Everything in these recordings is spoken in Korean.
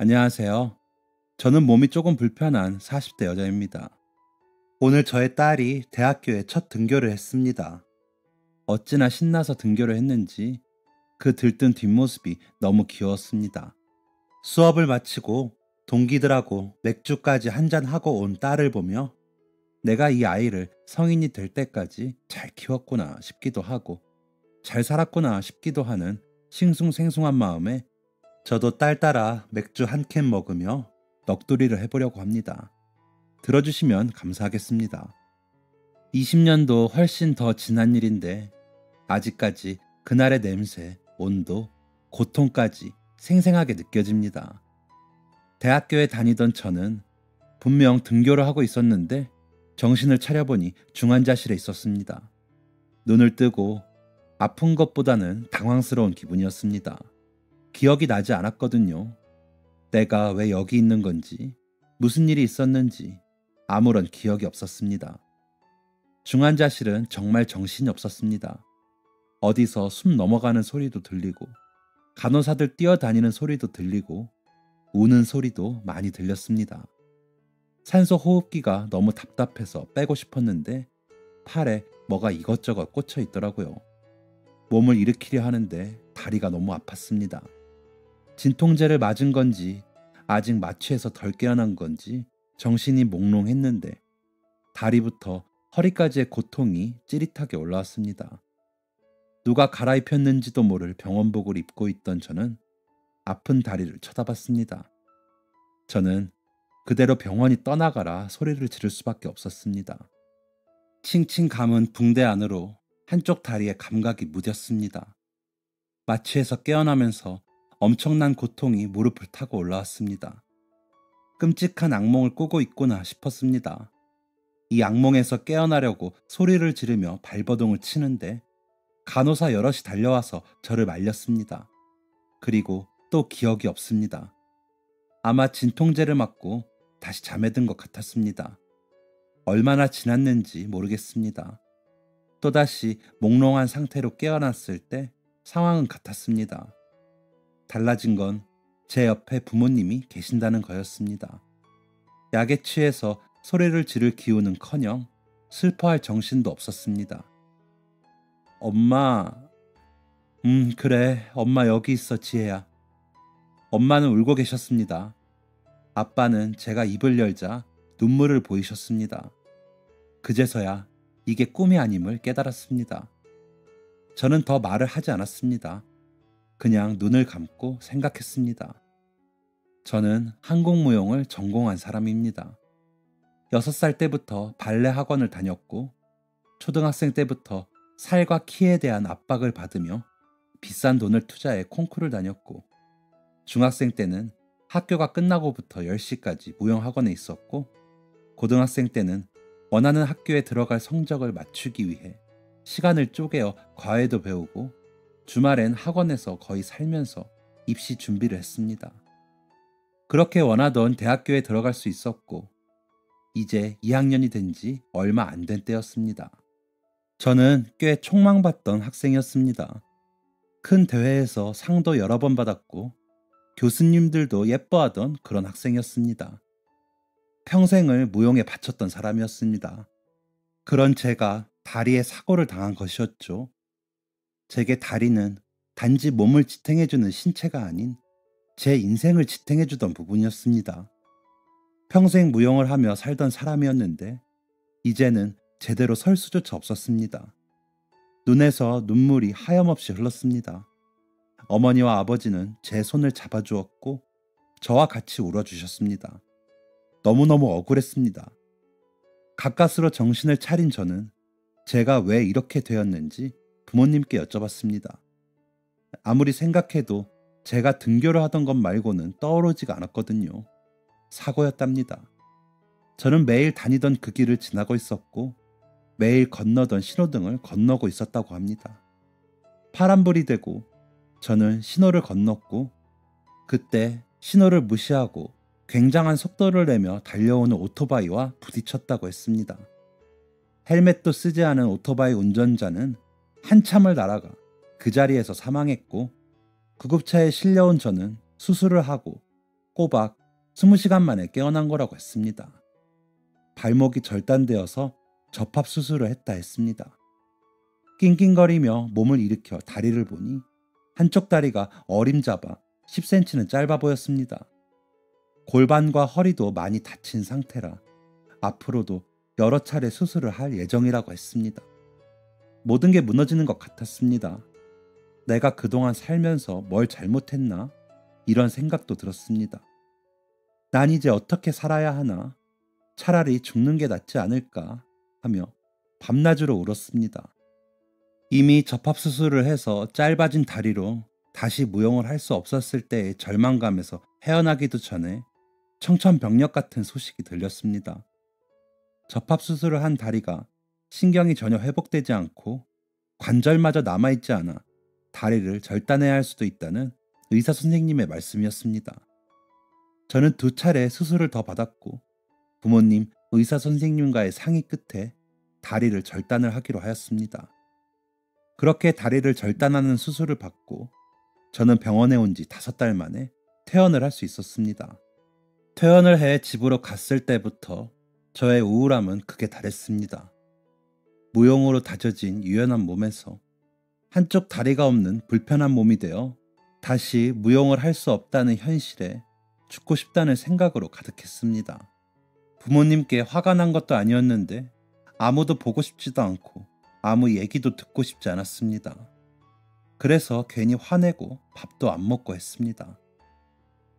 안녕하세요. 저는 몸이 조금 불편한 40대 여자입니다. 오늘 저의 딸이 대학교에 첫 등교를 했습니다. 어찌나 신나서 등교를 했는지 그 들뜬 뒷모습이 너무 귀여웠습니다. 수업을 마치고 동기들하고 맥주까지 한잔하고 온 딸을 보며 내가 이 아이를 성인이 될 때까지 잘 키웠구나 싶기도 하고 잘 살았구나 싶기도 하는 싱숭생숭한 마음에 저도 딸 따라 맥주 한 캔 먹으며 넋두리를 해보려고 합니다. 들어주시면 감사하겠습니다. 20년도 훨씬 더 지난 일인데 아직까지 그날의 냄새, 온도, 고통까지 생생하게 느껴집니다. 대학교에 다니던 저는 분명 등교를 하고 있었는데 정신을 차려보니 중환자실에 있었습니다. 눈을 뜨고 아픈 것보다는 당황스러운 기분이었습니다. 기억이 나지 않았거든요. 내가 왜 여기 있는 건지, 무슨 일이 있었는지 아무런 기억이 없었습니다. 중환자실은 정말 정신이 없었습니다. 어디서 숨 넘어가는 소리도 들리고, 간호사들 뛰어다니는 소리도 들리고, 우는 소리도 많이 들렸습니다. 산소 호흡기가 너무 답답해서 빼고 싶었는데 팔에 뭐가 이것저것 꽂혀 있더라고요. 몸을 일으키려 하는데 다리가 너무 아팠습니다. 진통제를 맞은 건지 아직 마취해서 덜 깨어난 건지 정신이 몽롱했는데 다리부터 허리까지의 고통이 찌릿하게 올라왔습니다. 누가 갈아입혔는지도 모를 병원복을 입고 있던 저는 아픈 다리를 쳐다봤습니다. 저는 그대로 병원이 떠나가라 소리를 지를 수밖에 없었습니다. 칭칭 감은 붕대 안으로 한쪽 다리에 감각이 무뎠습니다. 마취해서 깨어나면서 엄청난 고통이 무릎을 타고 올라왔습니다. 끔찍한 악몽을 꾸고 있구나 싶었습니다. 이 악몽에서 깨어나려고 소리를 지르며 발버둥을 치는데 간호사 여럿이 달려와서 저를 말렸습니다. 그리고 또 기억이 없습니다. 아마 진통제를 맞고 다시 잠에 든 것 같았습니다. 얼마나 지났는지 모르겠습니다. 또다시 몽롱한 상태로 깨어났을 때 상황은 같았습니다. 달라진 건 제 옆에 부모님이 계신다는 거였습니다. 약에 취해서 소리를 지를 기운은커녕 슬퍼할 정신도 없었습니다. 엄마, 그래, 엄마 여기 있어, 지혜야. 엄마는 울고 계셨습니다. 아빠는 제가 입을 열자 눈물을 보이셨습니다. 그제서야 이게 꿈이 아님을 깨달았습니다. 저는 더 말을 하지 않았습니다. 그냥 눈을 감고 생각했습니다. 저는 한국무용을 전공한 사람입니다. 6살 때부터 발레 학원을 다녔고 초등학생 때부터 살과 키에 대한 압박을 받으며 비싼 돈을 투자해 콩쿠르를 다녔고 중학생 때는 학교가 끝나고부터 10시까지 무용학원에 있었고 고등학생 때는 원하는 학교에 들어갈 성적을 맞추기 위해 시간을 쪼개어 과외도 배우고 주말엔 학원에서 거의 살면서 입시 준비를 했습니다. 그렇게 원하던 대학교에 들어갈 수 있었고 이제 2학년이 된 지 얼마 안 된 때였습니다. 저는 꽤 촉망받던 학생이었습니다. 큰 대회에서 상도 여러 번 받았고 교수님들도 예뻐하던 그런 학생이었습니다. 평생을 무용에 바쳤던 사람이었습니다. 그런 제가 다리에 사고를 당한 것이었죠. 제게 다리는 단지 몸을 지탱해주는 신체가 아닌 제 인생을 지탱해주던 부분이었습니다. 평생 무용을 하며 살던 사람이었는데 이제는 제대로 설 수조차 없었습니다. 눈에서 눈물이 하염없이 흘렀습니다. 어머니와 아버지는 제 손을 잡아주었고 저와 같이 울어주셨습니다. 너무너무 억울했습니다. 가까스로 정신을 차린 저는 제가 왜 이렇게 되었는지 부모님께 여쭤봤습니다. 아무리 생각해도 제가 등교를 하던 것 말고는 떠오르지가 않았거든요. 사고였답니다. 저는 매일 다니던 그 길을 지나고 있었고 매일 건너던 신호등을 건너고 있었다고 합니다. 파란불이 되고 저는 신호를 건넜고 그때 신호를 무시하고 굉장한 속도를 내며 달려오는 오토바이와 부딪혔다고 했습니다. 헬멧도 쓰지 않은 오토바이 운전자는 한참을 날아가 그 자리에서 사망했고 구급차에 실려온 저는 수술을 하고 꼬박 20시간 만에 깨어난 거라고 했습니다. 발목이 절단되어서 접합 수술을 했다 했습니다. 낑낑거리며 몸을 일으켜 다리를 보니 한쪽 다리가 어림잡아 10cm는 짧아 보였습니다. 골반과 허리도 많이 다친 상태라 앞으로도 여러 차례 수술을 할 예정이라고 했습니다. 모든 게 무너지는 것 같았습니다. 내가 그동안 살면서 뭘 잘못했나? 이런 생각도 들었습니다. 난 이제 어떻게 살아야 하나? 차라리 죽는 게 낫지 않을까? 하며 밤낮으로 울었습니다. 이미 접합수술을 해서 짧아진 다리로 다시 무용을 할 수 없었을 때의 절망감에서 헤어나기도 전에 청천벽력 같은 소식이 들렸습니다. 접합수술을 한 다리가 신경이 전혀 회복되지 않고 관절마저 남아있지 않아 다리를 절단해야 할 수도 있다는 의사 선생님의 말씀이었습니다. 저는 2차례 수술을 더 받았고 부모님, 의사 선생님과의 상의 끝에 다리를 절단을 하기로 하였습니다. 그렇게 다리를 절단하는 수술을 받고 저는 병원에 온 지 5달 만에 퇴원을 할 수 있었습니다. 퇴원을 해 집으로 갔을 때부터 저의 우울함은 극에 달했습니다. 무용으로 다져진 유연한 몸에서 한쪽 다리가 없는 불편한 몸이 되어 다시 무용을 할 수 없다는 현실에 죽고 싶다는 생각으로 가득했습니다. 부모님께 화가 난 것도 아니었는데 아무도 보고 싶지도 않고 아무 얘기도 듣고 싶지 않았습니다. 그래서 괜히 화내고 밥도 안 먹고 했습니다.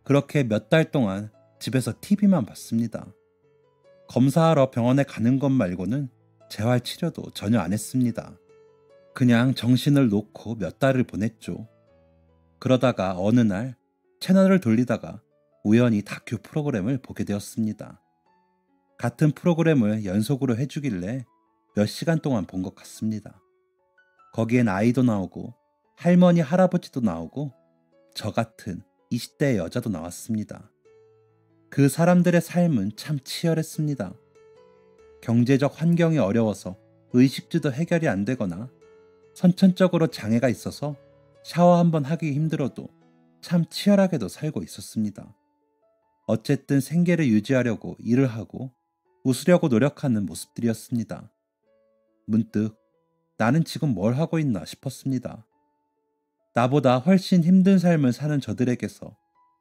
그렇게 몇 달 동안 집에서 TV만 봤습니다. 검사하러 병원에 가는 것 말고는 재활치료도 전혀 안 했습니다. 그냥 정신을 놓고 몇 달을 보냈죠. 그러다가 어느 날 채널을 돌리다가 우연히 다큐 프로그램을 보게 되었습니다. 같은 프로그램을 연속으로 해주길래 몇 시간 동안 본 것 같습니다. 거기엔 아이도 나오고 할머니, 할아버지도 나오고 저 같은 20대의 여자도 나왔습니다. 그 사람들의 삶은 참 치열했습니다. 경제적 환경이 어려워서 의식주도 해결이 안 되거나 선천적으로 장애가 있어서 샤워 한번 하기 힘들어도 참 치열하게도 살고 있었습니다. 어쨌든 생계를 유지하려고 일을 하고 웃으려고 노력하는 모습들이었습니다. 문득 나는 지금 뭘 하고 있나 싶었습니다. 나보다 훨씬 힘든 삶을 사는 저들에게서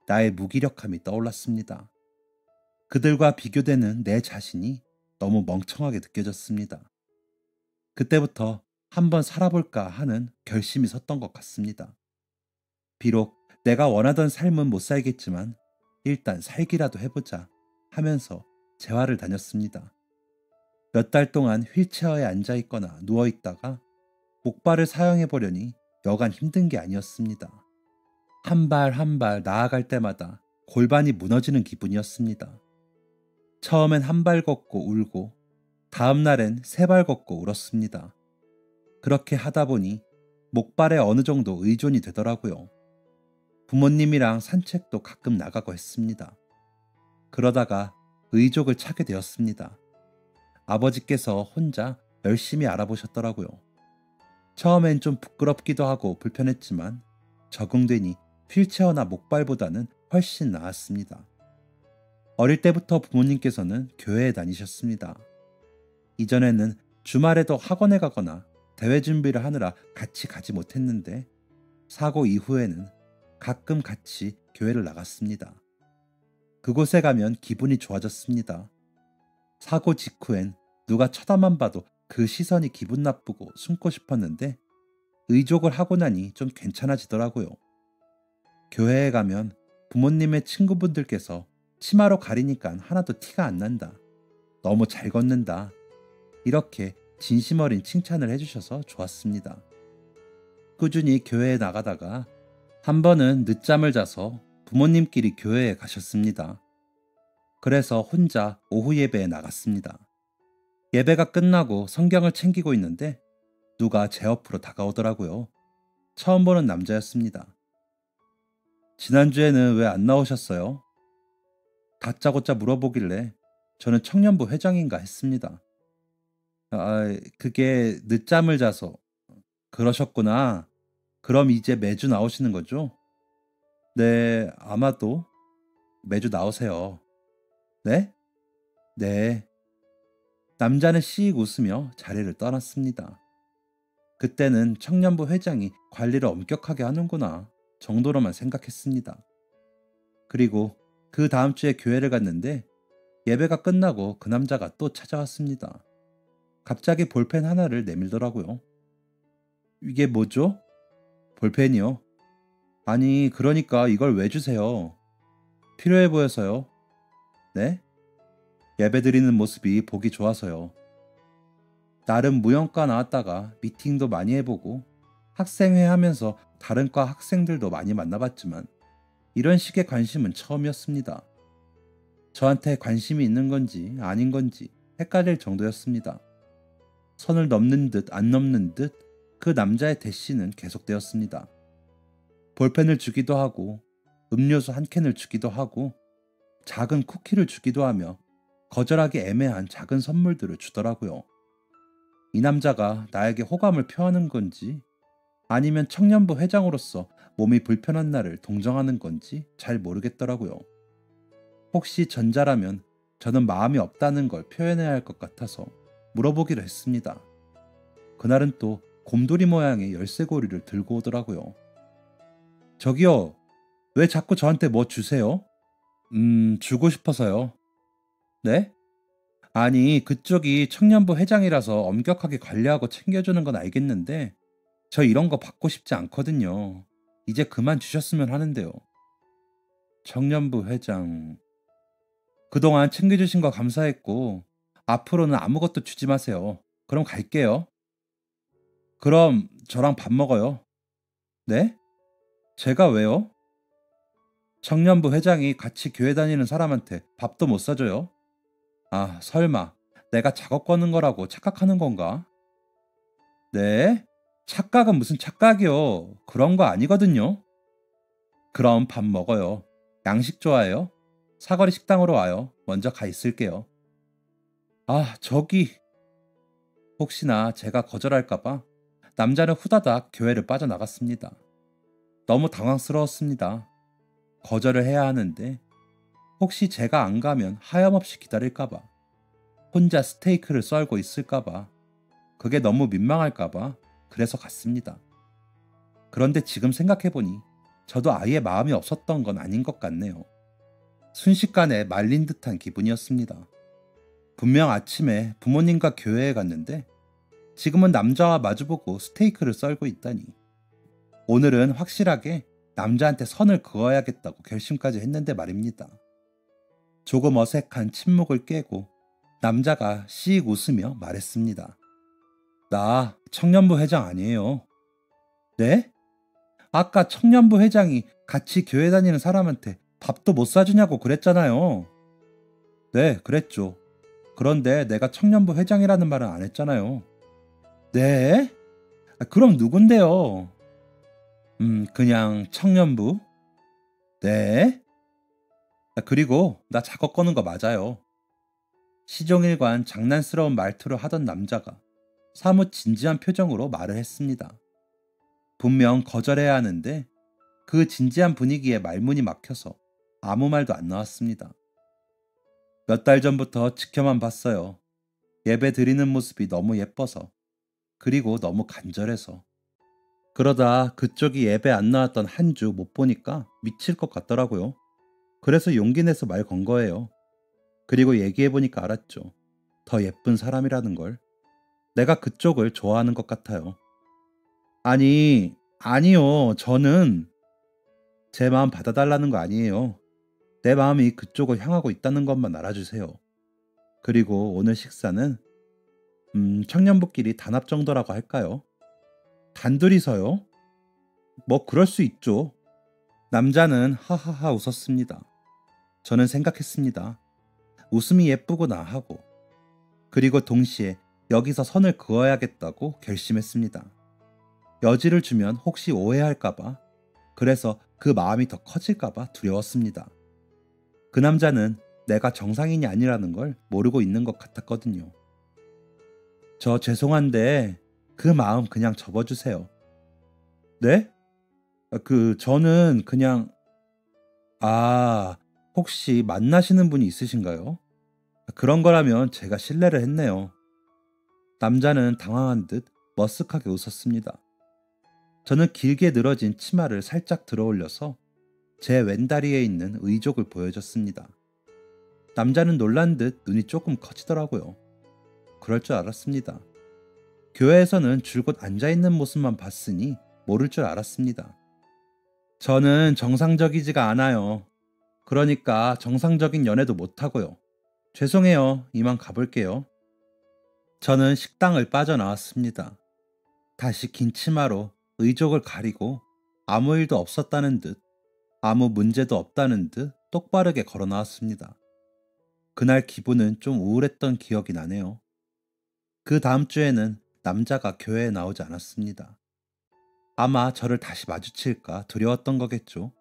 나의 무기력함이 떠올랐습니다. 그들과 비교되는 내 자신이 너무 멍청하게 느껴졌습니다. 그때부터 한번 살아볼까 하는 결심이 섰던 것 같습니다. 비록 내가 원하던 삶은 못 살겠지만 일단 살기라도 해보자 하면서 재활을 다녔습니다. 몇 달 동안 휠체어에 앉아있거나 누워있다가 목발을 사용해보려니 여간 힘든 게 아니었습니다. 한 발 한 발 나아갈 때마다 골반이 무너지는 기분이었습니다. 처음엔 한 발 걷고 울고 다음 날엔 3발 걷고 울었습니다. 그렇게 하다 보니 목발에 어느 정도 의존이 되더라고요. 부모님이랑 산책도 가끔 나가고 했습니다. 그러다가 의족을 찾게 되었습니다. 아버지께서 혼자 열심히 알아보셨더라고요. 처음엔 좀 부끄럽기도 하고 불편했지만 적응되니 휠체어나 목발보다는 훨씬 나았습니다. 어릴 때부터 부모님께서는 교회에 다니셨습니다. 이전에는 주말에도 학원에 가거나 대회 준비를 하느라 같이 가지 못했는데 사고 이후에는 가끔 같이 교회를 나갔습니다. 그곳에 가면 기분이 좋아졌습니다. 사고 직후엔 누가 쳐다만 봐도 그 시선이 기분 나쁘고 숨고 싶었는데 의족을 하고 나니 좀 괜찮아지더라고요. 교회에 가면 부모님의 친구분들께서 치마로 가리니까 하나도 티가 안 난다. 너무 잘 걷는다. 이렇게 진심 어린 칭찬을 해주셔서 좋았습니다. 꾸준히 교회에 나가다가 한 번은 늦잠을 자서 부모님끼리 교회에 가셨습니다. 그래서 혼자 오후 예배에 나갔습니다. 예배가 끝나고 성경을 챙기고 있는데 누가 제 옆으로 다가오더라고요. 처음 보는 남자였습니다. 지난주에는 왜 안 나오셨어요? 다짜고짜 물어보길래 저는 청년부 회장인가 했습니다. 그게 늦잠을 자서. 그러셨구나. 그럼 이제 매주 나오시는 거죠? 네, 아마도. 매주 나오세요. 네? 네. 남자는 씩 웃으며 자리를 떠났습니다. 그때는 청년부 회장이 관리를 엄격하게 하는구나 정도로만 생각했습니다. 그리고 그 다음 주에 교회를 갔는데 예배가 끝나고 그 남자가 또 찾아왔습니다. 갑자기 볼펜 하나를 내밀더라고요. 이게 뭐죠? 볼펜이요. 아니, 그러니까 이걸 왜 주세요? 필요해 보여서요. 네? 예배드리는 모습이 보기 좋아서요. 나름 무용과 나왔다가 미팅도 많이 해보고 학생회 하면서 다른 과 학생들도 많이 만나봤지만 이런 식의 관심은 처음이었습니다. 저한테 관심이 있는 건지 아닌 건지 헷갈릴 정도였습니다. 선을 넘는 듯 안 넘는 듯 그 남자의 대시는 계속되었습니다. 볼펜을 주기도 하고 음료수 한 캔을 주기도 하고 작은 쿠키를 주기도 하며 거절하기 애매한 작은 선물들을 주더라고요. 이 남자가 나에게 호감을 표하는 건지 아니면 청년부 회장으로서 몸이 불편한 나를 동정하는 건지 잘 모르겠더라고요. 혹시 전자라면 저는 마음이 없다는 걸 표현해야 할 것 같아서 물어보기로 했습니다. 그날은 또 곰돌이 모양의 열쇠고리를 들고 오더라고요. 저기요, 왜 자꾸 저한테 뭐 주세요? 주고 싶어서요. 네? 아니, 그쪽이 청년부 회장이라서 엄격하게 관리하고 챙겨주는 건 알겠는데 저 이런 거 받고 싶지 않거든요. 이제 그만 주셨으면 하는데요. 청년부 회장, 그동안 챙겨주신 거 감사했고 앞으로는 아무것도 주지 마세요. 그럼 갈게요. 그럼 저랑 밥 먹어요. 네? 제가 왜요? 청년부 회장이 같이 교회 다니는 사람한테 밥도 못 사줘요? 아, 설마 내가 작업 거는 거라고 착각하는 건가? 네? 착각은 무슨 착각이요. 그런 거 아니거든요. 그럼 밥 먹어요. 양식 좋아해요? 사거리 식당으로 와요. 먼저 가 있을게요. 아, 저기. 혹시나 제가 거절할까봐 남자는 후다닥 교회를 빠져나갔습니다. 너무 당황스러웠습니다. 거절을 해야 하는데 혹시 제가 안 가면 하염없이 기다릴까봐, 혼자 스테이크를 썰고 있을까봐, 그게 너무 민망할까봐 그래서 갔습니다. 그런데 지금 생각해보니 저도 아예 마음이 없었던 건 아닌 것 같네요. 순식간에 말린 듯한 기분이었습니다. 분명 아침에 부모님과 교회에 갔는데 지금은 남자와 마주보고 스테이크를 썰고 있다니. 오늘은 확실하게 남자한테 선을 그어야겠다고 결심까지 했는데 말입니다. 조금 어색한 침묵을 깨고 남자가 씩 웃으며 말했습니다. 나 청년부 회장 아니에요. 네? 아까 청년부 회장이 같이 교회 다니는 사람한테 밥도 못 사주냐고 그랬잖아요. 네, 그랬죠. 그런데 내가 청년부 회장이라는 말은 안 했잖아요. 네? 그럼 누군데요? 그냥 청년부? 네? 그리고 나 작업 거는 거 맞아요. 시종일관 장난스러운 말투를 하던 남자가 사뭇 진지한 표정으로 말을 했습니다. 분명 거절해야 하는데 그 진지한 분위기에 말문이 막혀서 아무 말도 안 나왔습니다. 몇 달 전부터 지켜만 봤어요. 예배 드리는 모습이 너무 예뻐서, 그리고 너무 간절해서. 그러다 그쪽이 예배 안 나왔던 한 주 못 보니까 미칠 것 같더라고요. 그래서 용기 내서 말 건 거예요. 그리고 얘기해보니까 알았죠. 더 예쁜 사람이라는 걸. 내가 그쪽을 좋아하는 것 같아요. 아니요. 저는 제 마음 받아달라는 거 아니에요. 내 마음이 그쪽을 향하고 있다는 것만 알아주세요. 그리고 오늘 식사는 청년부끼리 단합 정도라고 할까요? 단둘이서요? 뭐 그럴 수 있죠. 남자는 하하하 웃었습니다. 저는 생각했습니다. 웃음이 예쁘구나 하고. 그리고 동시에 여기서 선을 그어야겠다고 결심했습니다. 여지를 주면 혹시 오해할까봐, 그래서 그 마음이 더 커질까봐 두려웠습니다. 그 남자는 내가 정상인이 아니라는 걸 모르고 있는 것 같았거든요. 저 죄송한데 그 마음 그냥 접어주세요. 네? 저는 그냥, 아, 혹시 만나시는 분이 있으신가요? 그런 거라면 제가 실례를 했네요. 남자는 당황한 듯 머쓱하게 웃었습니다. 저는 길게 늘어진 치마를 살짝 들어 올려서 제 왼다리에 있는 의족을 보여줬습니다. 남자는 놀란 듯 눈이 조금 커지더라고요. 그럴 줄 알았습니다. 교회에서는 줄곧 앉아있는 모습만 봤으니 모를 줄 알았습니다. 저는 정상적이지가 않아요. 그러니까 정상적인 연애도 못하고요. 죄송해요. 이만 가볼게요. 저는 식당을 빠져나왔습니다. 다시 긴 치마로 의족을 가리고 아무 일도 없었다는 듯, 아무 문제도 없다는 듯 똑바르게 걸어 나왔습니다. 그날 기분은 좀 우울했던 기억이 나네요. 그 다음 주에는 남자가 교회에 나오지 않았습니다. 아마 저를 다시 마주칠까 두려웠던 거겠죠.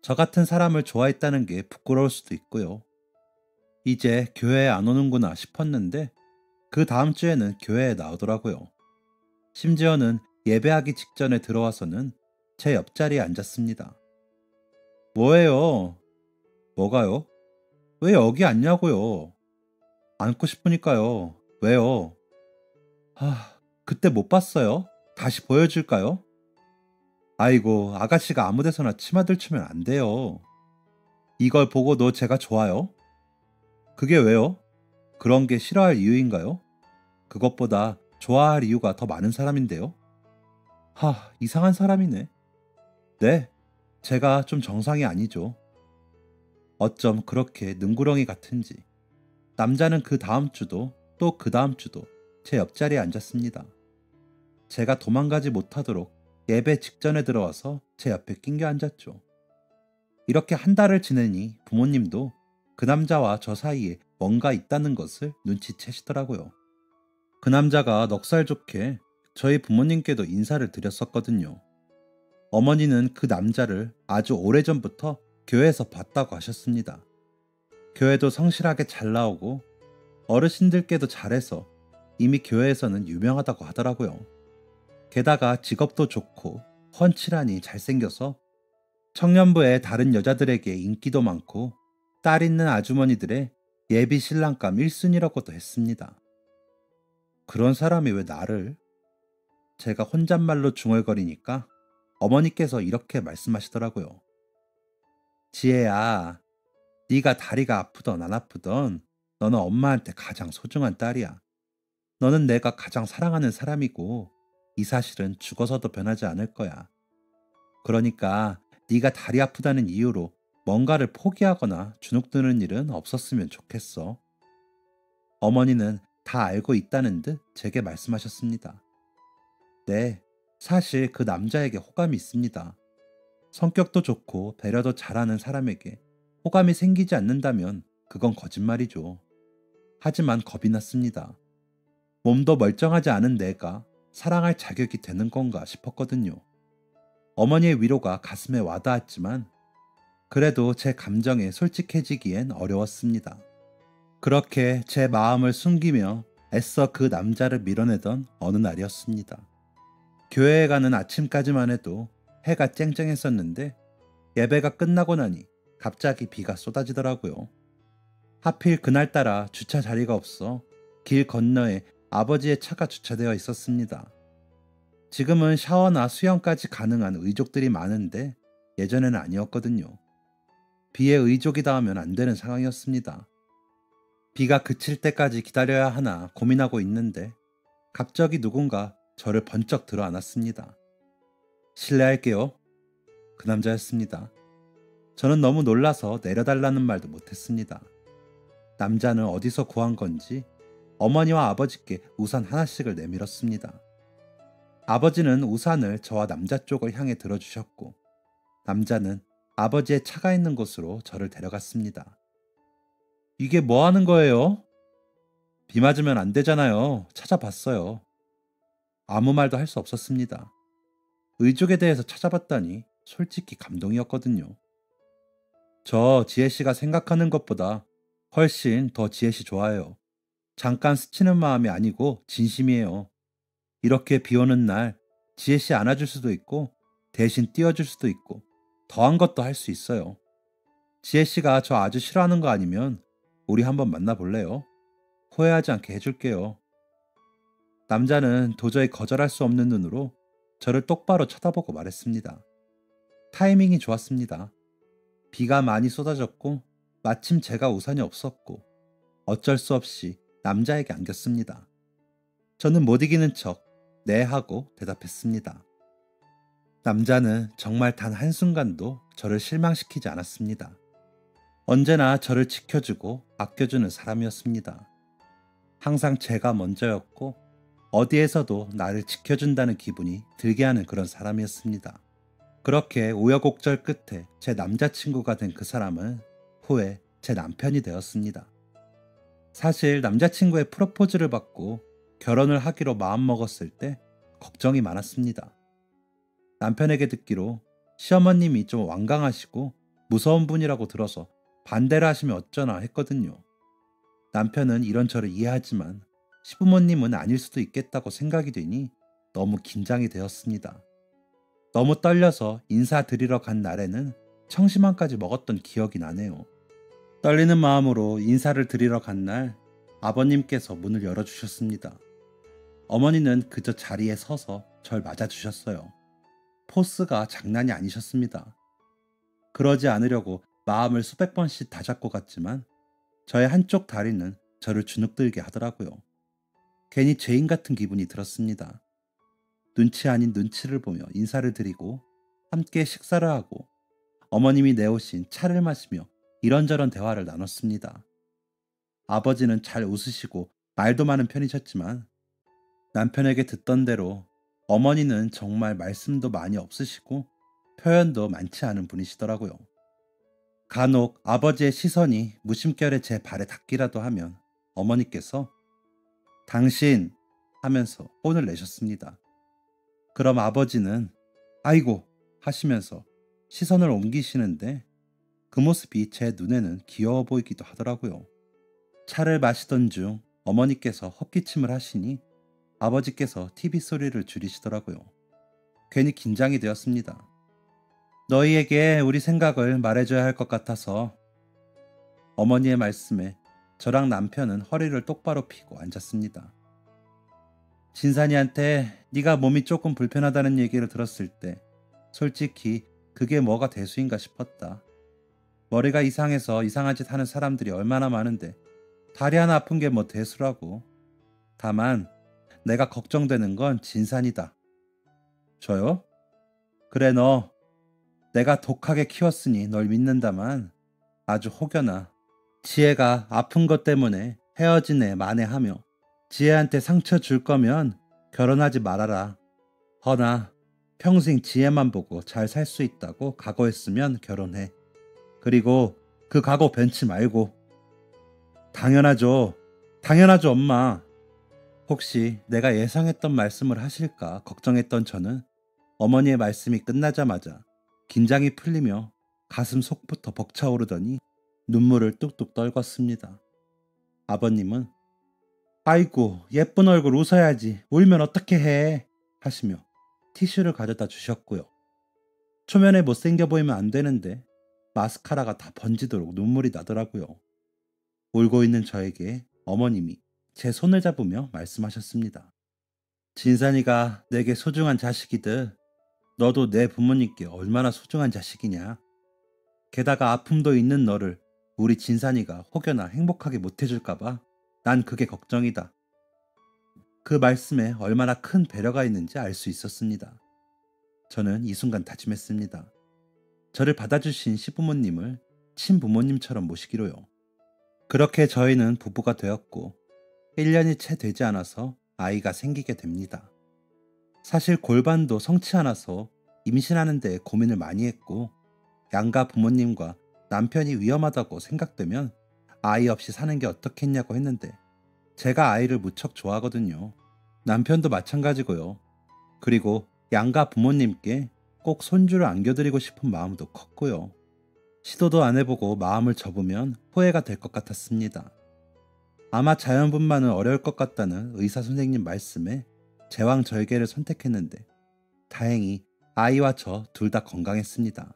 저 같은 사람을 좋아했다는 게 부끄러울 수도 있고요. 이제 교회에 안 오는구나 싶었는데 그 다음 주에는 교회에 나오더라고요. 심지어는 예배하기 직전에 들어와서는 제 옆자리에 앉았습니다. 뭐예요? 뭐가요? 왜 여기 앉냐고요? 앉고 싶으니까요. 왜요? 그때 못 봤어요? 다시 보여줄까요? 아이고, 아가씨가 아무 데서나 치마 들추면 안 돼요. 이걸 보고도 제가 좋아요? 그게 왜요? 그런 게 싫어할 이유인가요? 그것보다 좋아할 이유가 더 많은 사람인데요. 이상한 사람이네. 네, 제가 좀 정상이 아니죠. 어쩜 그렇게 능구렁이 같은지. 남자는 그 다음 주도 또 그 다음 주도 제 옆자리에 앉았습니다. 제가 도망가지 못하도록 예배 직전에 들어와서 제 옆에 낑겨 앉았죠. 이렇게 한 달을 지내니 부모님도 그 남자와 저 사이에 뭔가 있다는 것을 눈치채시더라고요. 그 남자가 넉살 좋게 저희 부모님께도 인사를 드렸었거든요. 어머니는 그 남자를 아주 오래전부터 교회에서 봤다고 하셨습니다. 교회도 성실하게 잘 나오고 어르신들께도 잘해서 이미 교회에서는 유명하다고 하더라고요. 게다가 직업도 좋고 훤칠하니 잘생겨서 청년부의 다른 여자들에게 인기도 많고 딸 있는 아주머니들의 예비 신랑감 1순위라고도 했습니다. 그런 사람이 왜 나를? 제가 혼잣말로 중얼거리니까 어머니께서 이렇게 말씀하시더라고요. 지혜야, 네가 다리가 아프던 안 아프던 너는 엄마한테 가장 소중한 딸이야. 너는 내가 가장 사랑하는 사람이고 이 사실은 죽어서도 변하지 않을 거야. 그러니까 네가 다리 아프다는 이유로 뭔가를 포기하거나 주눅드는 일은 없었으면 좋겠어. 어머니는 다 알고 있다는 듯 제게 말씀하셨습니다. 네, 사실 그 남자에게 호감이 있습니다. 성격도 좋고 배려도 잘하는 사람에게 호감이 생기지 않는다면 그건 거짓말이죠. 하지만 겁이 났습니다. 몸도 멀쩡하지 않은 내가 사랑할 자격이 되는 건가 싶었거든요. 어머니의 위로가 가슴에 와닿았지만 그래도 제 감정에 솔직해지기엔 어려웠습니다. 그렇게 제 마음을 숨기며 애써 그 남자를 밀어내던 어느 날이었습니다. 교회에 가는 아침까지만 해도 해가 쨍쨍했었는데 예배가 끝나고 나니 갑자기 비가 쏟아지더라고요. 하필 그날따라 주차 자리가 없어 길 건너에 아버지의 차가 주차되어 있었습니다. 지금은 샤워나 수영까지 가능한 의족들이 많은데 예전에는 아니었거든요. 비에 의족이 닿으면 안 되는 상황이었습니다. 비가 그칠 때까지 기다려야 하나 고민하고 있는데 갑자기 누군가 저를 번쩍 들어 안았습니다. 실례할게요. 그 남자였습니다. 저는 너무 놀라서 내려달라는 말도 못했습니다. 남자는 어디서 구한 건지 어머니와 아버지께 우산 하나씩을 내밀었습니다. 아버지는 우산을 저와 남자 쪽을 향해 들어주셨고 남자는 아버지의 차가 있는 곳으로 저를 데려갔습니다. 이게 뭐 하는 거예요? 비 맞으면 안 되잖아요. 찾아봤어요. 아무 말도 할 수 없었습니다. 의족에 대해서 찾아봤다니 솔직히 감동이었거든요. 저 지혜 씨가 생각하는 것보다 훨씬 더 지혜 씨 좋아해요. 잠깐 스치는 마음이 아니고 진심이에요. 이렇게 비 오는 날 지혜 씨 안아줄 수도 있고 대신 띄워줄 수도 있고 더한 것도 할 수 있어요. 지혜씨가 저 아주 싫어하는 거 아니면 우리 한번 만나볼래요? 후회하지 않게 해줄게요. 남자는 도저히 거절할 수 없는 눈으로 저를 똑바로 쳐다보고 말했습니다. 타이밍이 좋았습니다. 비가 많이 쏟아졌고 마침 제가 우산이 없었고 어쩔 수 없이 남자에게 안겼습니다. 저는 못 이기는 척 네 하고 대답했습니다. 남자는 정말 단 한순간도 저를 실망시키지 않았습니다. 언제나 저를 지켜주고 아껴주는 사람이었습니다. 항상 제가 먼저였고 어디에서도 나를 지켜준다는 기분이 들게 하는 그런 사람이었습니다. 그렇게 우여곡절 끝에 제 남자친구가 된 그 사람은 후에 제 남편이 되었습니다. 사실 남자친구의 프로포즈를 받고 결혼을 하기로 마음먹었을 때 걱정이 많았습니다. 남편에게 듣기로 시어머님이 좀 완강하시고 무서운 분이라고 들어서 반대를 하시면 어쩌나 했거든요. 남편은 이런 저를 이해하지만 시부모님은 아닐 수도 있겠다고 생각이 되니 너무 긴장이 되었습니다. 너무 떨려서 인사드리러 간 날에는 청심환까지 먹었던 기억이 나네요. 떨리는 마음으로 인사를 드리러 간 날 아버님께서 문을 열어주셨습니다. 어머니는 그저 자리에 서서 절 맞아주셨어요. 포스가 장난이 아니셨습니다. 그러지 않으려고 마음을 수백 번씩 다잡고 갔지만 저의 한쪽 다리는 저를 주눅들게 하더라고요. 괜히 죄인 같은 기분이 들었습니다. 눈치 아닌 눈치를 보며 인사를 드리고 함께 식사를 하고 어머님이 내오신 차를 마시며 이런저런 대화를 나눴습니다. 아버지는 잘 웃으시고 말도 많은 편이셨지만 남편에게 듣던 대로 어머니는 정말 말씀도 많이 없으시고 표현도 많지 않은 분이시더라고요. 간혹 아버지의 시선이 무심결에 제 발에 닿기라도 하면 어머니께서 당신 하면서 혼을 내셨습니다. 그럼 아버지는 아이고 하시면서 시선을 옮기시는데 그 모습이 제 눈에는 귀여워 보이기도 하더라고요. 차를 마시던 중 어머니께서 헛기침을 하시니 아버지께서 TV 소리를 줄이시더라고요. 괜히 긴장이 되었습니다. 너희에게 우리 생각을 말해줘야 할 것 같아서. 어머니의 말씀에 저랑 남편은 허리를 똑바로 펴고 앉았습니다. 진산이한테 네가 몸이 조금 불편하다는 얘기를 들었을 때 솔직히 그게 뭐가 대수인가 싶었다. 머리가 이상해서 이상한 짓 하는 사람들이 얼마나 많은데 다리 하나 아픈 게 뭐 대수라고. 다만 내가 걱정되는 건 진산이다. 저요? 그래 너. 내가 독하게 키웠으니 널 믿는다만 아주 혹여나 지혜가 아픈 것 때문에 헤어진 애 만회하며 지혜한테 상처 줄 거면 결혼하지 말아라. 허나 평생 지혜만 보고 잘 살 수 있다고 각오했으면 결혼해. 그리고 그 각오 변치 말고. 당연하죠. 당연하죠 엄마. 혹시 내가 예상했던 말씀을 하실까 걱정했던 저는 어머니의 말씀이 끝나자마자 긴장이 풀리며 가슴 속부터 벅차오르더니 눈물을 뚝뚝 떨궜습니다. 아버님은 아이고 예쁜 얼굴 웃어야지 울면 어떻게 해 하시며 티슈를 가져다 주셨고요. 초면에 못생겨 보이면 안 되는데 마스카라가 다 번지도록 눈물이 나더라고요. 울고 있는 저에게 어머님이 제 손을 잡으며 말씀하셨습니다. 진산이가 내게 소중한 자식이듯 너도 내 부모님께 얼마나 소중한 자식이냐. 게다가 아픔도 있는 너를 우리 진산이가 혹여나 행복하게 못해줄까봐 난 그게 걱정이다. 그 말씀에 얼마나 큰 배려가 있는지 알 수 있었습니다. 저는 이 순간 다짐했습니다. 저를 받아주신 시부모님을 친부모님처럼 모시기로요. 그렇게 저희는 부부가 되었고 1년이 채 되지 않아서 아이가 생기게 됩니다. 사실 골반도 성치 않아서 임신하는 데 고민을 많이 했고 양가 부모님과 남편이 위험하다고 생각되면 아이 없이 사는 게 어떻겠냐고 했는데 제가 아이를 무척 좋아하거든요. 남편도 마찬가지고요. 그리고 양가 부모님께 꼭 손주를 안겨드리고 싶은 마음도 컸고요. 시도도 안 해보고 마음을 접으면 후회가 될 것 같았습니다. 아마 자연분만은 어려울 것 같다는 의사 선생님 말씀에 제왕절개를 선택했는데 다행히 아이와 저 둘 다 건강했습니다.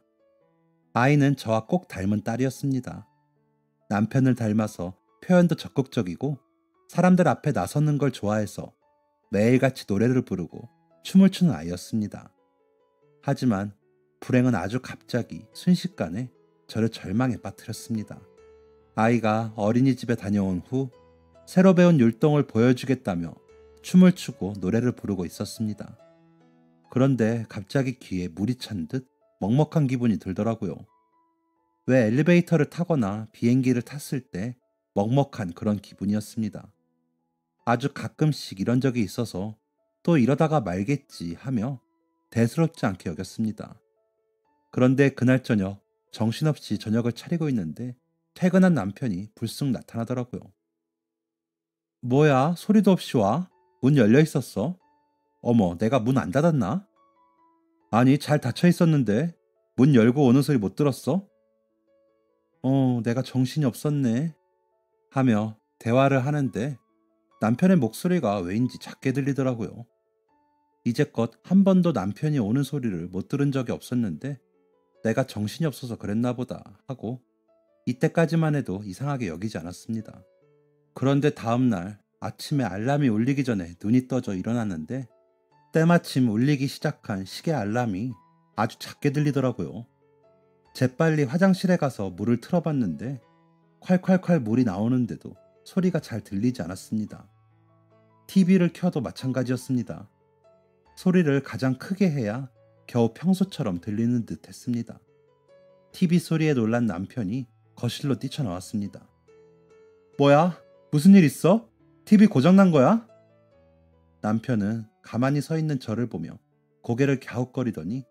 아이는 저와 꼭 닮은 딸이었습니다. 남편을 닮아서 표현도 적극적이고 사람들 앞에 나서는 걸 좋아해서 매일같이 노래를 부르고 춤을 추는 아이였습니다. 하지만 불행은 아주 갑자기 순식간에 저를 절망에 빠뜨렸습니다. 아이가 어린이집에 다녀온 후 새로 배운 율동을 보여주겠다며 춤을 추고 노래를 부르고 있었습니다. 그런데 갑자기 귀에 물이 찬 듯 먹먹한 기분이 들더라고요. 왜 엘리베이터를 타거나 비행기를 탔을 때 먹먹한 그런 기분이었습니다. 아주 가끔씩 이런 적이 있어서 또 이러다가 말겠지 하며 대수롭지 않게 여겼습니다. 그런데 그날 저녁 정신없이 저녁을 차리고 있는데 퇴근한 남편이 불쑥 나타나더라고요. 뭐야, 소리도 없이 와? 문 열려 있었어? 어머, 내가 문 안 닫았나? 아니, 잘 닫혀 있었는데 문 열고 오는 소리 못 들었어? 내가 정신이 없었네. 하며 대화를 하는데 남편의 목소리가 왜인지 작게 들리더라고요. 이제껏 한 번도 남편이 오는 소리를 못 들은 적이 없었는데 내가 정신이 없어서 그랬나 보다 하고 이때까지만 해도 이상하게 여기지 않았습니다. 그런데 다음날 아침에 알람이 울리기 전에 눈이 떠져 일어났는데 때마침 울리기 시작한 시계 알람이 아주 작게 들리더라고요. 재빨리 화장실에 가서 물을 틀어봤는데 콸콸콸 물이 나오는데도 소리가 잘 들리지 않았습니다. TV를 켜도 마찬가지였습니다. 소리를 가장 크게 해야 겨우 평소처럼 들리는 듯 했습니다. TV 소리에 놀란 남편이 거실로 뛰쳐나왔습니다. 뭐야? 무슨 일 있어? TV 고장난 거야? 남편은 가만히 서 있는 저를 보며 고개를 갸웃거리더니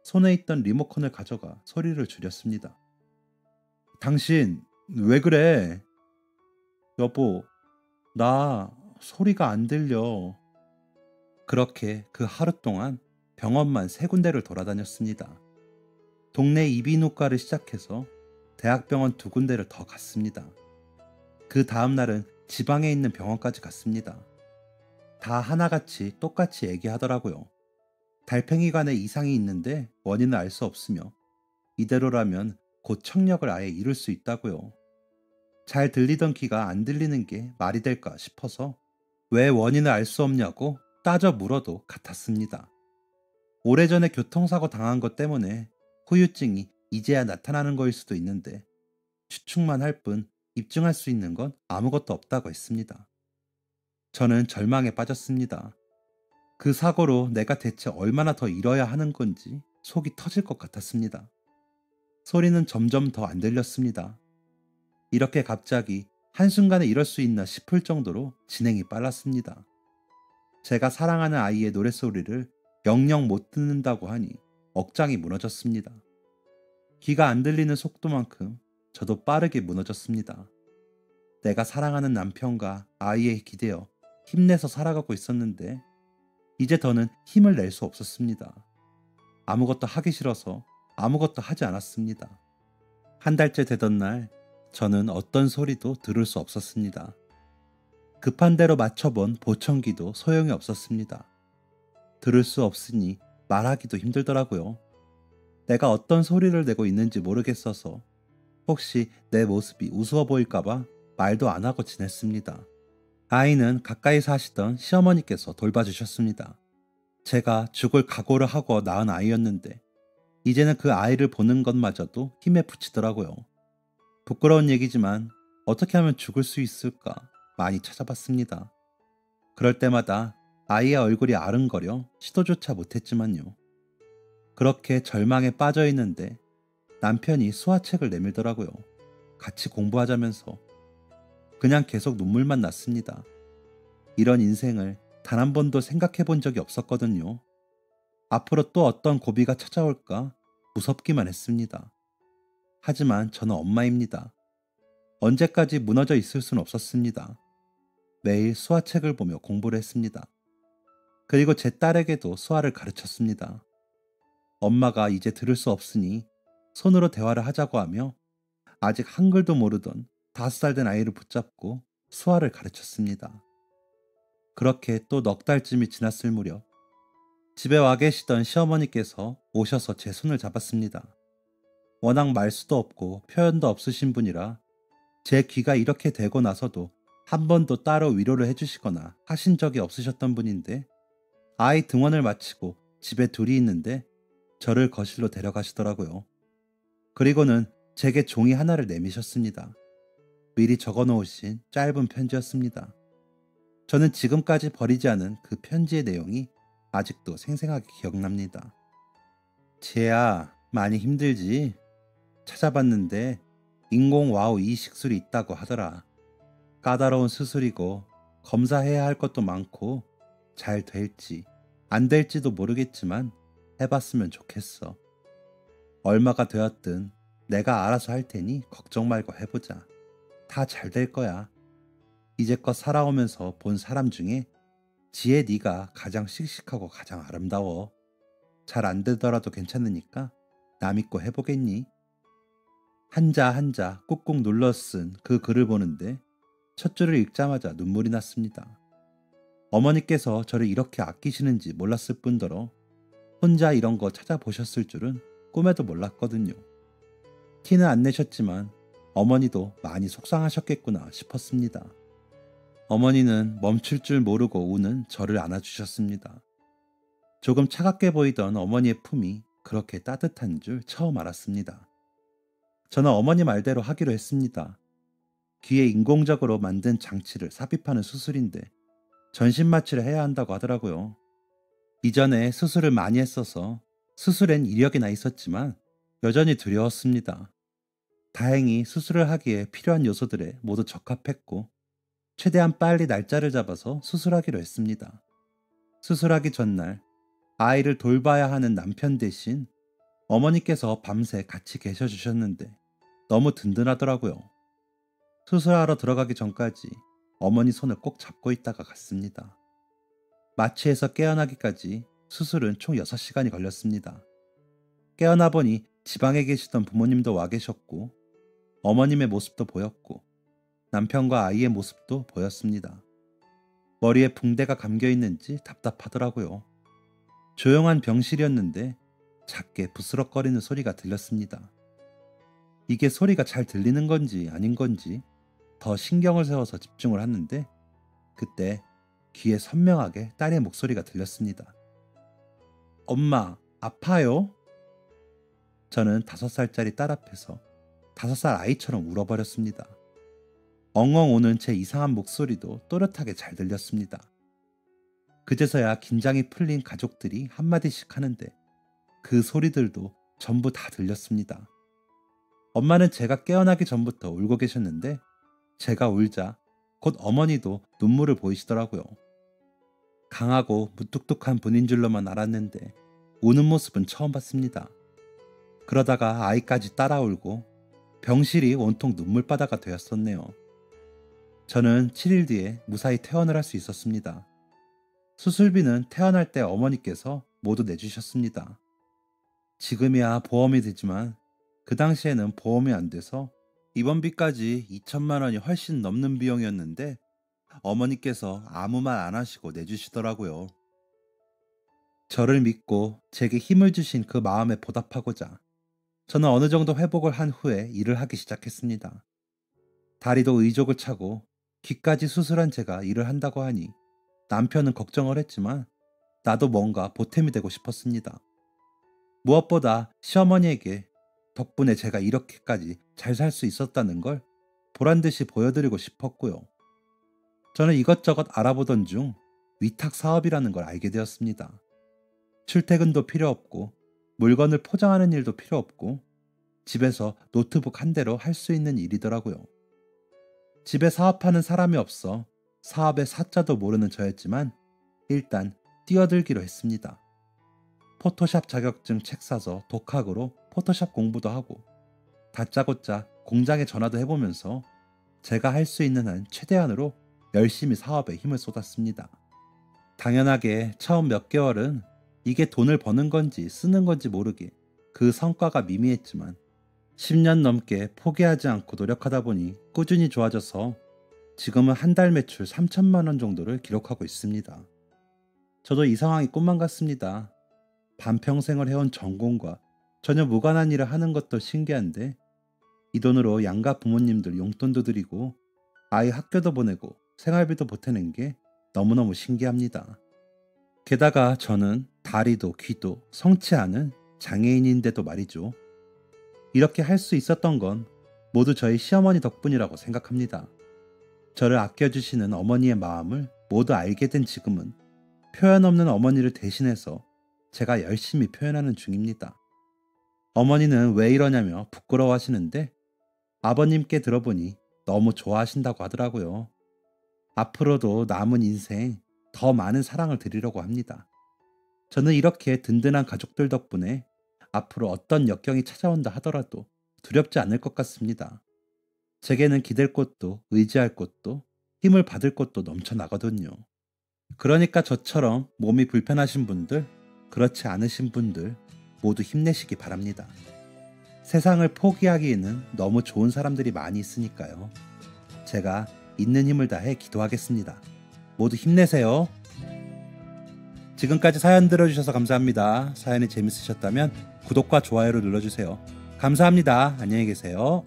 손에 있던 리모컨을 가져가 소리를 줄였습니다. 당신 왜 그래? 여보, 나 소리가 안 들려. 그렇게 그 하루 동안 병원만 3군데를 돌아다녔습니다. 동네 이비인후과를 시작해서 대학병원 2군데를 더 갔습니다. 그 다음 날은 지방에 있는 병원까지 갔습니다. 다 하나같이 똑같이 얘기하더라고요. 달팽이관에 이상이 있는데 원인을 알 수 없으며 이대로라면 곧 청력을 아예 잃을 수 있다고요. 잘 들리던 귀가 안 들리는 게 말이 될까 싶어서 왜 원인을 알 수 없냐고 따져 물어도 같았습니다. 오래전에 교통사고 당한 것 때문에 후유증이 이제야 나타나는 거일 수도 있는데 추측만 할 뿐 입증할 수 있는 건 아무것도 없다고 했습니다. 저는 절망에 빠졌습니다. 그 사고로 내가 대체 얼마나 더 잃어야 하는 건지 속이 터질 것 같았습니다. 소리는 점점 더 안 들렸습니다. 이렇게 갑자기 한순간에 이럴 수 있나 싶을 정도로 진행이 빨랐습니다. 제가 사랑하는 아이의 노랫소리를 영영 못 듣는다고 하니 억장이 무너졌습니다. 귀가 안 들리는 속도만큼 저도 빠르게 무너졌습니다. 내가 사랑하는 남편과 아이에 기대어 힘내서 살아가고 있었는데 이제 더는 힘을 낼 수 없었습니다. 아무것도 하기 싫어서 아무것도 하지 않았습니다. 한 달째 되던 날 저는 어떤 소리도 들을 수 없었습니다. 급한 대로 맞춰본 보청기도 소용이 없었습니다. 들을 수 없으니 말하기도 힘들더라고요. 내가 어떤 소리를 내고 있는지 모르겠어서 혹시 내 모습이 우스워 보일까봐 말도 안 하고 지냈습니다. 아이는 가까이 사시던 시어머니께서 돌봐주셨습니다. 제가 죽을 각오를 하고 낳은 아이였는데 이제는 그 아이를 보는 것마저도 힘에 부치더라고요. 부끄러운 얘기지만 어떻게 하면 죽을 수 있을까 많이 찾아봤습니다. 그럴 때마다 아이의 얼굴이 아른거려 시도조차 못했지만요. 그렇게 절망에 빠져 있는데 남편이 수화책을 내밀더라고요. 같이 공부하자면서. 그냥 계속 눈물만 났습니다. 이런 인생을 단 한 번도 생각해 본 적이 없었거든요. 앞으로 또 어떤 고비가 찾아올까 무섭기만 했습니다. 하지만 저는 엄마입니다. 언제까지 무너져 있을 순 없었습니다. 매일 수화책을 보며 공부를 했습니다. 그리고 제 딸에게도 수화를 가르쳤습니다. 엄마가 이제 들을 수 없으니 손으로 대화를 하자고 하며 아직 한글도 모르던 5살 된 아이를 붙잡고 수화를 가르쳤습니다. 그렇게 또 넉 달쯤이 지났을 무렵 집에 와 계시던 시어머니께서 오셔서 제 손을 잡았습니다. 워낙 말수도 없고 표현도 없으신 분이라 제 귀가 이렇게 되고 나서도 한 번도 따로 위로를 해주시거나 하신 적이 없으셨던 분인데 아이 등원을 마치고 집에 둘이 있는데 저를 거실로 데려가시더라고요. 그리고는 제게 종이 하나를 내미셨습니다. 미리 적어놓으신 짧은 편지였습니다. 저는 지금까지 버리지 않은 그 편지의 내용이 아직도 생생하게 기억납니다. 쟤야, 많이 힘들지? 찾아봤는데 인공와우 이식술이 있다고 하더라. 까다로운 수술이고 검사해야 할 것도 많고 잘 될지 안 될지도 모르겠지만 해봤으면 좋겠어. 얼마가 되었든 내가 알아서 할 테니 걱정 말고 해보자. 다 잘 될 거야. 이제껏 살아오면서 본 사람 중에 지혜 네가 가장 씩씩하고 가장 아름다워. 잘 안 되더라도 괜찮으니까 나 믿고 해보겠니? 한자 한자 꾹꾹 눌러 쓴 그 글을 보는데 첫 줄을 읽자마자 눈물이 났습니다. 어머니께서 저를 이렇게 아끼시는지 몰랐을 뿐더러 혼자 이런 거 찾아보셨을 줄은 꿈에도 몰랐거든요. 티는 안 내셨지만 어머니도 많이 속상하셨겠구나 싶었습니다. 어머니는 멈출 줄 모르고 우는 저를 안아주셨습니다. 조금 차갑게 보이던 어머니의 품이 그렇게 따뜻한 줄 처음 알았습니다. 저는 어머니 말대로 하기로 했습니다. 귀에 인공적으로 만든 장치를 삽입하는 수술인데 전신 마취를 해야 한다고 하더라고요. 이전에 수술을 많이 했어서 수술엔 이력이 나 있었지만 여전히 두려웠습니다. 다행히 수술을 하기에 필요한 요소들에 모두 적합했고 최대한 빨리 날짜를 잡아서 수술하기로 했습니다. 수술하기 전날 아이를 돌봐야 하는 남편 대신 어머니께서 밤새 같이 계셔 주셨는데 너무 든든하더라고요. 수술하러 들어가기 전까지 어머니 손을 꼭 잡고 있다가 갔습니다. 마취해서 깨어나기까지 수술은 총 6시간이 걸렸습니다. 깨어나 보니 지방에 계시던 부모님도 와 계셨고 어머님의 모습도 보였고 남편과 아이의 모습도 보였습니다. 머리에 붕대가 감겨 있는지 답답하더라고요. 조용한 병실이었는데 작게 부스럭거리는 소리가 들렸습니다. 이게 소리가 잘 들리는 건지 아닌 건지 더 신경을 세워서 집중을 하는데 그때 귀에 선명하게 딸의 목소리가 들렸습니다. 엄마, 아파요? 저는 5살짜리 딸 앞에서 5살 아이처럼 울어버렸습니다. 엉엉 우는 제 이상한 목소리도 또렷하게 잘 들렸습니다. 그제서야 긴장이 풀린 가족들이 한마디씩 하는데 그 소리들도 전부 다 들렸습니다. 엄마는 제가 깨어나기 전부터 울고 계셨는데 제가 울자 곧 어머니도 눈물을 보이시더라고요. 강하고 무뚝뚝한 분인 줄로만 알았는데 우는 모습은 처음 봤습니다. 그러다가 아이까지 따라 울고 병실이 온통 눈물바다가 되었었네요. 저는 7일 뒤에 무사히 퇴원을 할 수 있었습니다. 수술비는 퇴원할 때 어머니께서 모두 내주셨습니다. 지금이야 보험이 되지만 그 당시에는 보험이 안 돼서 입원비까지 2천만 원이 훨씬 넘는 비용이었는데 어머니께서 아무 말 안 하시고 내주시더라고요. 저를 믿고 제게 힘을 주신 그 마음에 보답하고자 저는 어느 정도 회복을 한 후에 일을 하기 시작했습니다. 다리도 의족을 차고 귀까지 수술한 제가 일을 한다고 하니 남편은 걱정을 했지만 나도 뭔가 보탬이 되고 싶었습니다. 무엇보다 시어머니에게 덕분에 제가 이렇게까지 잘 살 수 있었다는 걸 보란듯이 보여드리고 싶었고요. 저는 이것저것 알아보던 중 위탁 사업이라는 걸 알게 되었습니다. 출퇴근도 필요 없고 물건을 포장하는 일도 필요 없고 집에서 노트북 한 대로 할 수 있는 일이더라고요. 집에 사업하는 사람이 없어 사업의 사자도 모르는 저였지만 일단 뛰어들기로 했습니다. 포토샵 자격증 책 사서 독학으로 포토샵 공부도 하고 다짜고짜 공장에 전화도 해보면서 제가 할 수 있는 한 최대한으로 열심히 사업에 힘을 쏟았습니다. 당연하게 처음 몇 개월은 이게 돈을 버는 건지 쓰는 건지 모르게 그 성과가 미미했지만 10년 넘게 포기하지 않고 노력하다 보니 꾸준히 좋아져서 지금은 한 달 매출 3천만 원 정도를 기록하고 있습니다. 저도 이 상황이 꿈만 같습니다. 반평생을 해온 전공과 전혀 무관한 일을 하는 것도 신기한데 이 돈으로 양가 부모님들 용돈도 드리고 아이 학교도 보내고 생활비도 보태는 게 너무너무 신기합니다. 게다가 저는 다리도 귀도 성치 않은 장애인인데도 말이죠. 이렇게 할 수 있었던 건 모두 저희 시어머니 덕분이라고 생각합니다. 저를 아껴주시는 어머니의 마음을 모두 알게 된 지금은 표현 없는 어머니를 대신해서 제가 열심히 표현하는 중입니다. 어머니는 왜 이러냐며 부끄러워하시는데 아버님께 들어보니 너무 좋아하신다고 하더라고요. 앞으로도 남은 인생 더 많은 사랑을 드리려고 합니다. 저는 이렇게 든든한 가족들 덕분에 앞으로 어떤 역경이 찾아온다 하더라도 두렵지 않을 것 같습니다. 제게는 기댈 곳도 의지할 곳도 힘을 받을 곳도 넘쳐나거든요. 그러니까 저처럼 몸이 불편하신 분들, 그렇지 않으신 분들 모두 힘내시기 바랍니다. 세상을 포기하기에는 너무 좋은 사람들이 많이 있으니까요. 제가 있는 힘을 다해 기도하겠습니다. 모두 힘내세요. 지금까지 사연 들어주셔서 감사합니다. 사연이 재밌으셨다면 구독과 좋아요를 눌러주세요. 감사합니다. 안녕히 계세요.